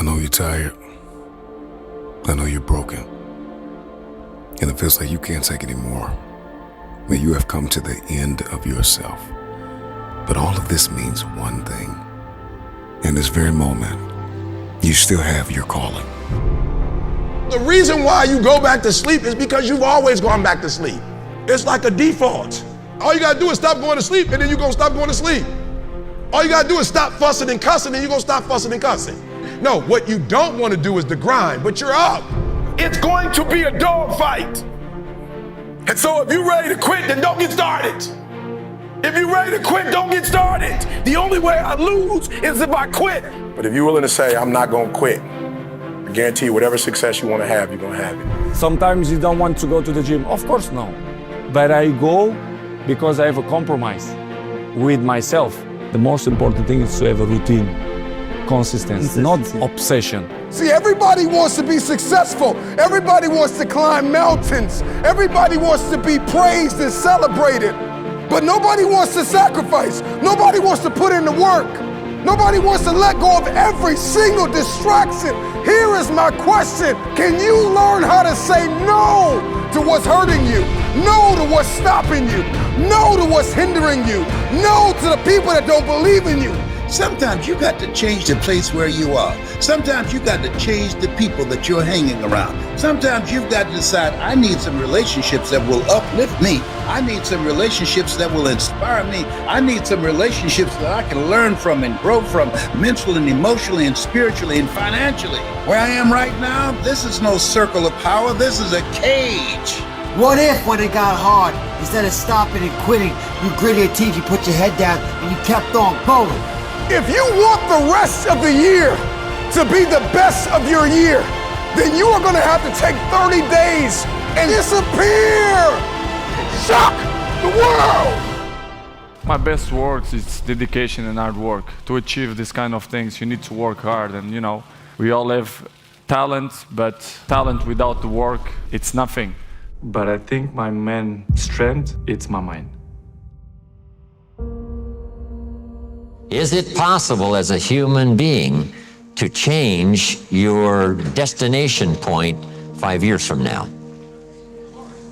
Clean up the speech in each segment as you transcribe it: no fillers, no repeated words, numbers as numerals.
I know you're tired. I know you're broken. And it feels like you can't take anymore. That you have come to the end of yourself. But all of this means one thing. In this very moment, you still have your calling. The reason why you go back to sleep is because you've always gone back to sleep. It's like a default. All you gotta do is stop going to sleep, and then you're gonna stop going to sleep. All you gotta do is stop fussing and cussing, and you're gonna stop fussing and cussing. No, what you don't wanna do is the grind, but you're up. It's going to be a dog fight. And so if you're ready to quit, then don't get started. If you're ready to quit, don't get started. The only way I lose is if I quit. But if you're willing to say, I'm not gonna quit, I guarantee you whatever success you wanna have, you're gonna have it. Sometimes you don't want to go to the gym. Of course, no. But I go because I have a compromise with myself. The most important thing is to have a routine, consistency, not obsession. See, everybody wants to be successful. Everybody wants to climb mountains. Everybody wants to be praised and celebrated. But nobody wants to sacrifice. Nobody wants to put in the work. Nobody wants to let go of every single distraction. Here is my question. Can you learn how to say no to what's hurting you? No to what's stopping you? No to what's hindering you? No to the people that don't believe in you? Sometimes you got to change the place where you are. Sometimes you got to change the people that you're hanging around. Sometimes you've got to decide, I need some relationships that will uplift me. I need some relationships that will inspire me. I need some relationships that I can learn from and grow from mentally and emotionally and spiritually and financially. Where I am right now, this is no circle of power. This is a cage. What if, when it got hard, instead of stopping and quitting, you gritted your teeth, you put your head down, and you kept on going? If you want the rest of the year to be the best of your year, then you are going to have to take 30 days and disappear. Shock the world. My best words is dedication and hard work. To achieve this kind of things, you need to work hard. And we all have talent, but talent without the work, it's nothing. But I think my main strength, it's my mind. Is it possible as a human being to change your destination point 5 years from now?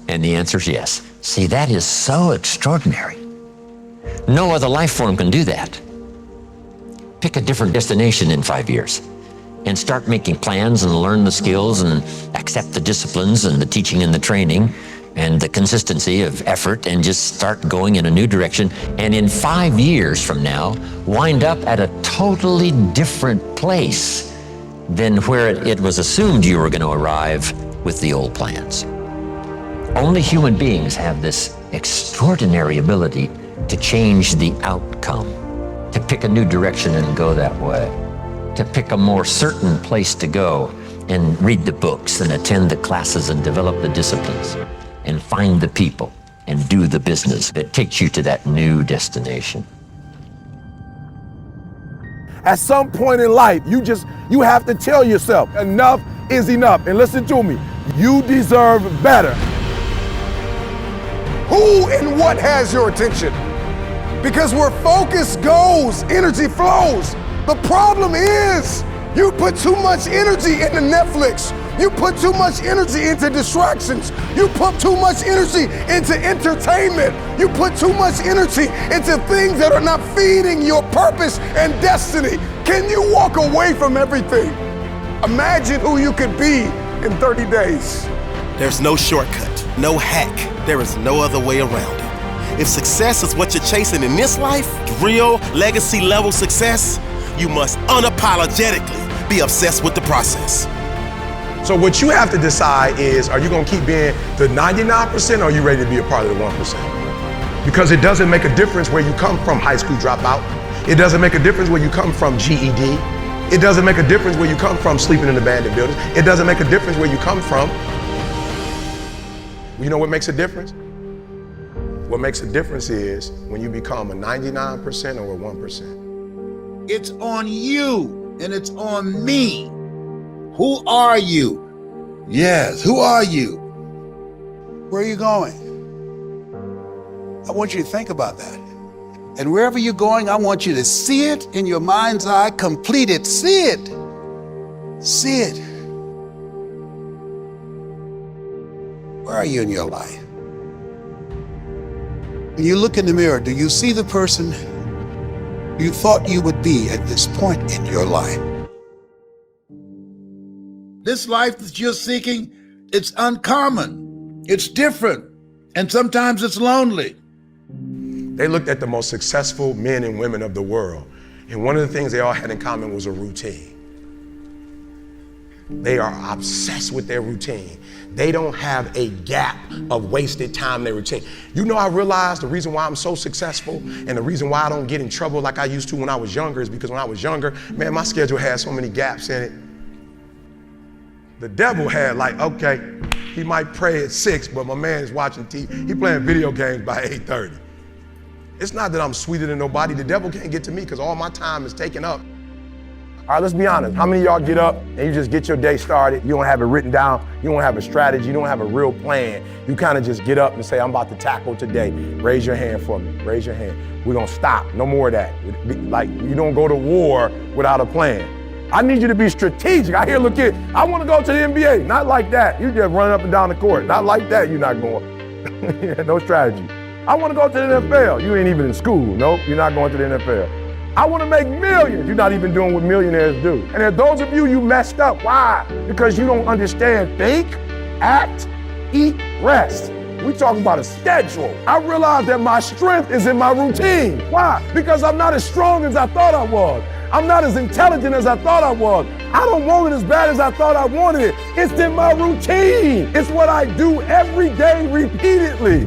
And the answer is yes. See, that is so extraordinary. No other life form can do that. Pick a different destination in 5 years and start making plans and learn the skills and accept the disciplines and the teaching and the training and the consistency of effort and just start going in a new direction. And in 5 years from now, wind up at a totally different place than where it was assumed you were going to arrive with the old plans. Only human beings have this extraordinary ability to change the outcome, to pick a new direction and go that way, to pick a more certain place to go and read the books and attend the classes and develop the disciplines and find the people and do the business that takes you to that new destination. At some point in life, you have to tell yourself, enough is enough. And listen to me, you deserve better. Who and what has your attention? Because where focus goes, energy flows. The problem is, you put too much energy into Netflix. You put too much energy into distractions. You put too much energy into entertainment. You put too much energy into things that are not feeding your purpose and destiny. Can you walk away from everything? Imagine who you could be in 30 days. There's no shortcut, no hack. There is no other way around it. If success is what you're chasing in this life, real legacy level success, you must unapologetically be obsessed with the process. So what you have to decide is, are you gonna keep being the 99% or are you ready to be a part of the 1%? Because it doesn't make a difference where you come from, high school dropout. It doesn't make a difference where you come from, GED. It doesn't make a difference where you come from, sleeping in abandoned buildings. It doesn't make a difference where you come from. You know what makes a difference? What makes a difference is when you become a 99% or a 1%. It's on you and it's on me. Who are you? Yes, who are you? Where are you going? I want you to think about that. And wherever you're going, I want you to see it in your mind's eye, complete it, see it. See it. Where are you in your life? When you look in the mirror, do you see the person you thought you would be at this point in your life? This life that you're seeking, it's uncommon, it's different, and sometimes it's lonely. They looked at the most successful men and women of the world, and one of the things they all had in common was a routine. They are obsessed with their routine. They don't have a gap of wasted time in their routine. You know, I realized the reason why I'm so successful and the reason why I don't get in trouble like I used to when I was younger is because when I was younger, man, my schedule had so many gaps in it. The devil had like, okay, he might pray at 6, but my man is watching TV. He playing video games by 8:30. It's not that I'm sweeter than nobody. The devil can't get to me because all my time is taken up. All right, let's be honest. How many of y'all get up and you just get your day started? You don't have it written down. You don't have a strategy. You don't have a real plan. You kind of just get up and say, I'm about to tackle today. Raise your hand for me. Raise your hand. We're going to stop. No more of that. Like, you don't go to war without a plan. I need you to be strategic. I hear a little kid, I want to go to the NBA. Not like that. You just run up and down the court. Not like that, you're not going. No strategy. I want to go to the NFL. You ain't even in school. Nope, you're not going to the NFL. I want to make millions. You're not even doing what millionaires do. And if those of you messed up, why? Because you don't understand think, act, eat, rest. We talking about a schedule. I realized that my strength is in my routine. Why? Because I'm not as strong as I thought I was. I'm not as intelligent as I thought I was. I don't want it as bad as I thought I wanted it. It's in my routine. It's what I do every day repeatedly.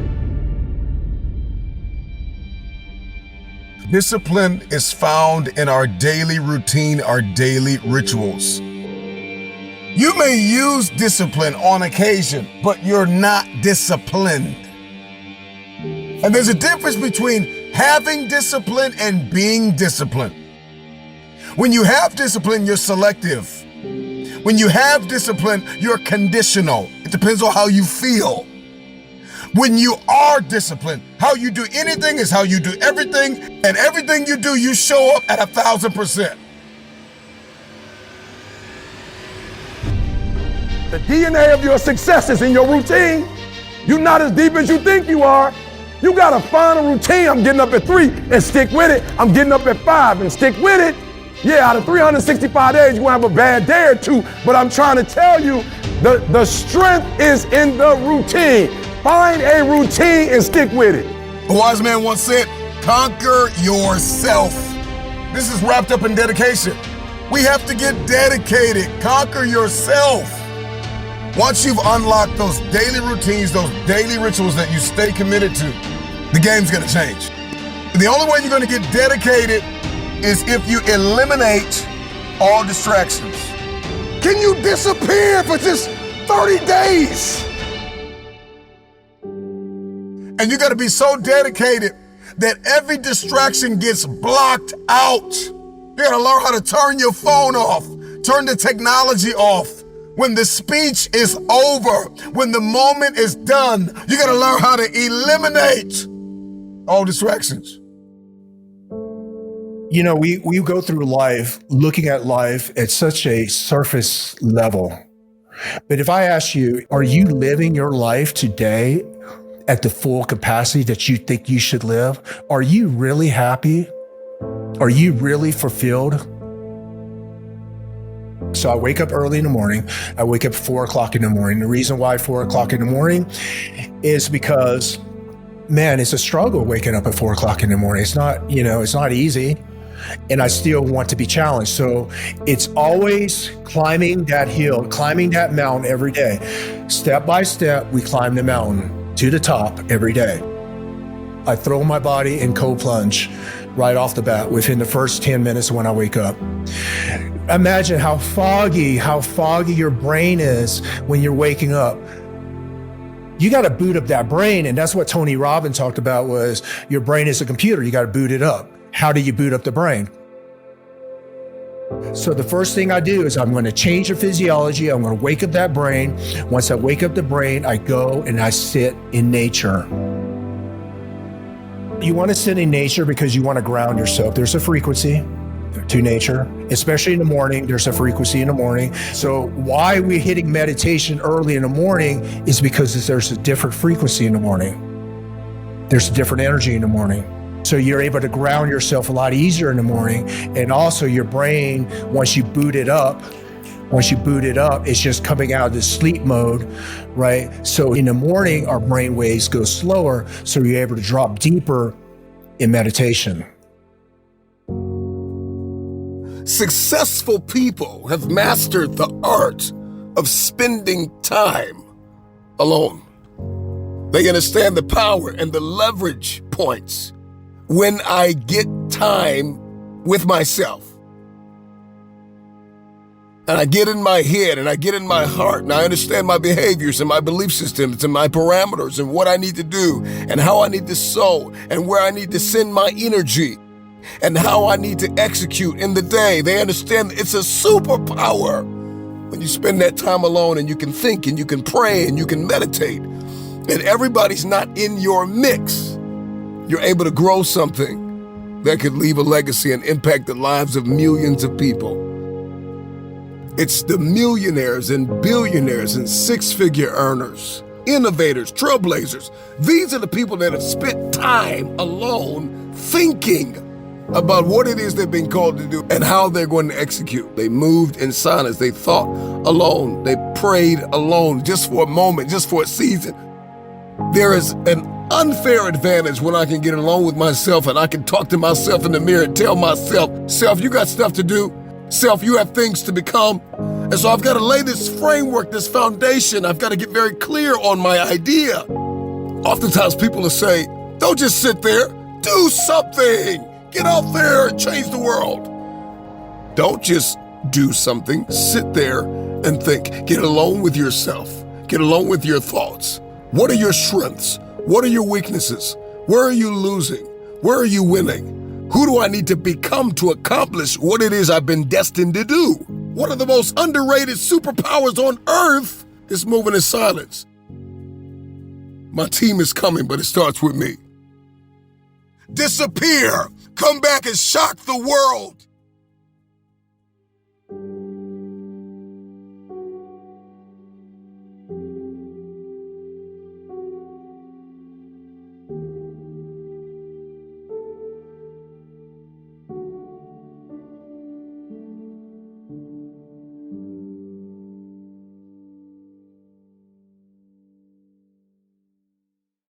Discipline is found in our daily routine, our daily rituals. You may use discipline on occasion, but you're not disciplined. And there's a difference between having discipline and being disciplined. When you have discipline, you're selective. When you have discipline, you're conditional. It depends on how you feel. When you are disciplined, how you do anything is how you do everything, and everything you do, you show up at 1,000%. The DNA of your success is in your routine. You're not as deep as you think you are. You gotta find a routine. I'm getting up at 3 and stick with it. I'm getting up at 5 and stick with it. Yeah, out of 365 days, you're gonna have a bad day or two, but I'm trying to tell you, the strength is in the routine. Find a routine and stick with it. A wise man once said, conquer yourself. This is wrapped up in dedication. We have to get dedicated. Conquer yourself. Once you've unlocked those daily routines, those daily rituals that you stay committed to, the game's gonna change. The only way you're gonna get dedicated is if you eliminate all distractions. Can you disappear for just 30 days? And you gotta be so dedicated that every distraction gets blocked out. You gotta learn how to turn your phone off, turn the technology off. When the speech is over, when the moment is done, you gotta learn how to eliminate all distractions. You know, we go through life looking at life at such a surface level. But if I ask you, are you living your life today at the full capacity that you think you should live? Are you really happy? Are you really fulfilled? So I wake up early in the morning. I wake up 4 o'clock in the morning. The reason why 4 o'clock in the morning is because, man, it's a struggle waking up at 4 o'clock in the morning. It's not, it's not easy. And I still want to be challenged. So it's always climbing that hill, climbing that mountain every day. Step by step, we climb the mountain to the top every day. I throw my body in cold plunge right off the bat within the first 10 minutes when I wake up. Imagine how foggy your brain is when you're waking up. You got to boot up that brain. And that's what Tony Robbins talked about, was your brain is a computer. You got to boot it up. How do you boot up the brain? So the first thing I do is I'm going to change the physiology. I'm going to wake up that brain. Once I wake up the brain, I go and I sit in nature. You want to sit in nature because you want to ground yourself. There's a frequency to nature. especially in the morning. There's a frequency in the morning. So why we're hitting meditation early in the morning is because there's a different frequency in the morning. There's a different energy in the morning. So you're able to ground yourself a lot easier in the morning. And also your brain, once you boot it up, it's just coming out of the sleep mode, right? So in the morning, our brain waves go slower, so you're able to drop deeper in meditation. Successful people have mastered the art of spending time alone. They understand the power and the leverage points when I get time with myself. And I get in my head and I get in my heart and I understand my behaviors and my belief systems and my parameters and what I need to do and how I need to sow and where I need to send my energy and how I need to execute in the day. They understand it's a superpower when you spend that time alone and you can think and you can pray and you can meditate and everybody's not in your mix. You're able to grow something that could leave a legacy and impact the lives of millions of people. It's the millionaires and billionaires and six-figure earners, innovators, trailblazers. These are the people that have spent time alone thinking about what it is they've been called to do and how they're going to execute. They moved in silence. They thought alone. They prayed alone just for a moment, just for a season. There is an unfair advantage when I can get alone with myself and I can talk to myself in the mirror and tell myself, self, you got stuff to do. Self, you have things to become. And so I've got to lay this framework, this foundation. I've got to get very clear on my idea. Oftentimes people will say, don't just sit there, do something. Get out there and change the world. Don't just do something, sit there and think. Get alone with yourself. Get alone with your thoughts. What are your strengths? What are your weaknesses? Where are you losing? Where are you winning? Who do I need to become to accomplish what it is I've been destined to do? One of the most underrated superpowers on earth is moving in silence. My team is coming, but it starts with me. Disappear. Come back and shock the world.